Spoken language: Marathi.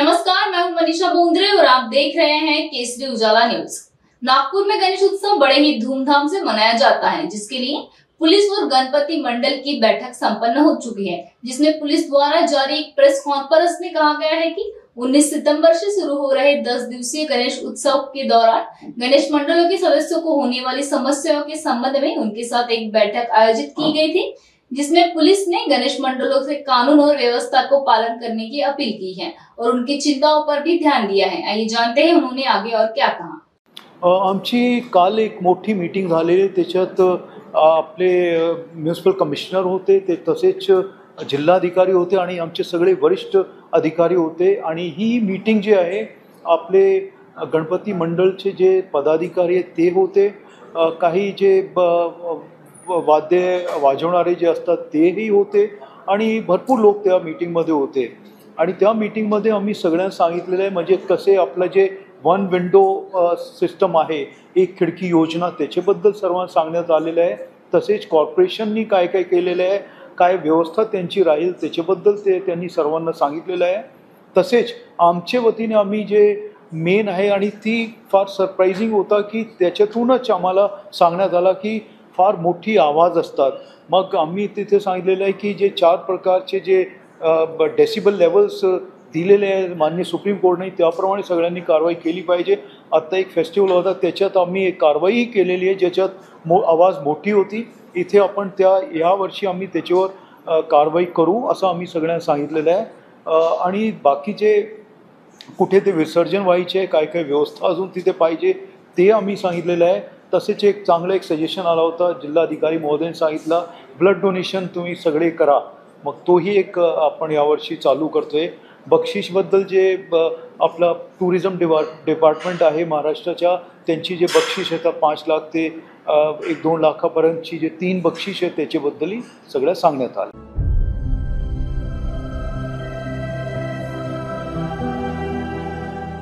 नमस्कार, मैं हूं मनीषा बोंद्रे और आप देख रहे हैं केसरी उजाला न्यूज। नागपुर में गणेश उत्सव बड़े ही धूमधाम से मनाया जाता है, जिसके लिए पुलिस और गणपति मंडल की बैठक संपन्न हो चुकी है, जिसमें पुलिस द्वारा जारी एक प्रेस कॉन्फ्रेंस में कहा गया है कि 19 सितंबर से शुरू हो रहे 10 दिवसीय गणेश उत्सव के दौरान गणेश मंडलों के सदस्यों को होने वाली समस्याओं के संबंध में उनके साथ एक बैठक आयोजित की गई थी, जिसमें पुलिस ने गणेश मंडलों से कानून और व्यवस्था को पालन करने की अपील की है और उनकी चिंताओं पर भी ध्यान दिया है। आइए जानते हैं उन्होंने आगे और क्या कहा। आमची काल एक मोठी मीटिंग झालेली, त्याच्यात आपले म्युनिसिपल कमिशनर होते, ते तसेच जिल्हाधिकारी होते आणि आमचे सगळे वरिष्ठ अधिकारी होते। आणि ही मीटिंग जी आहे आपले गणपती मंडळचे जे पदाधिकारी आहेत ते होते, काही जे वाद्य वाजवणारे जे असतात तेही होते आणि भरपूर लोक त्या मीटिंगमध्ये होते। आणि त्या मीटिंगमध्ये आम्ही सगळ्यांना सांगितलेलं आहे, म्हणजे कसे आपलं जे वन विंडो सिस्टम आहे, एक खिडकी योजना, त्याच्याबद्दल सर्वांना सांगण्यात आलेलं आहे। तसेच कॉर्पोरेशननी काय काय केलेलं आहे, काय व्यवस्था त्यांची राहील त्याच्याबद्दल त्यांनी सर्वांना सांगितलेलं आहे। तसेच आमच्या वतीने आम्ही जे मेन आहे आणि ती फार सरप्राइजिंग होता की त्याच्यातूनच आम्हाला सांगण्यात आला की फार मोठी आवाज असतात। मग आम्ही तिथे सांगितलेलं आहे की जे 4 प्रकारचे जे डेसिबल लेवल्स दिलेले आहेत माननीय सुप्रीम कोर्टने, त्याप्रमाणे सगळ्यांनी कारवाई केली पाहिजे। आता एक फेस्टिवल होता, त्याच्यात आम्ही एक कारवाई केलेली आहे ज्याच्यात आवाज मोठी होती। इथे आपण या वर्षी आम्ही त्याच्यावर कारवाई करू असं आम्ही सगळ्यांना सांगितलेलं आहे। आणि बाकीचे कुठे ते विसर्जन व्हायचे, काय काय व्यवस्था अजून तिथे पाहिजे ते आम्ही सांगितलेलं आहे। तसेच एक चांगलं एक सजेशन आला होता, जिल्हाधिकारी महोदयांनी सांगितलं ब्लड डोनेशन तुम्ही सगळे करा, मग तोही एक आपण यावर्षी चालू करतोय। बक्षीसबद्दल जे आपला टुरिझम डिपार्टमेंट आहे महाराष्ट्राच्या, त्यांची जे बक्षीस येतात 5 लाख ते 1-2 लाखापर्यंतची जे 3 बक्षीस आहेत त्याच्याबद्दलही सगळं सांगण्यात आलं।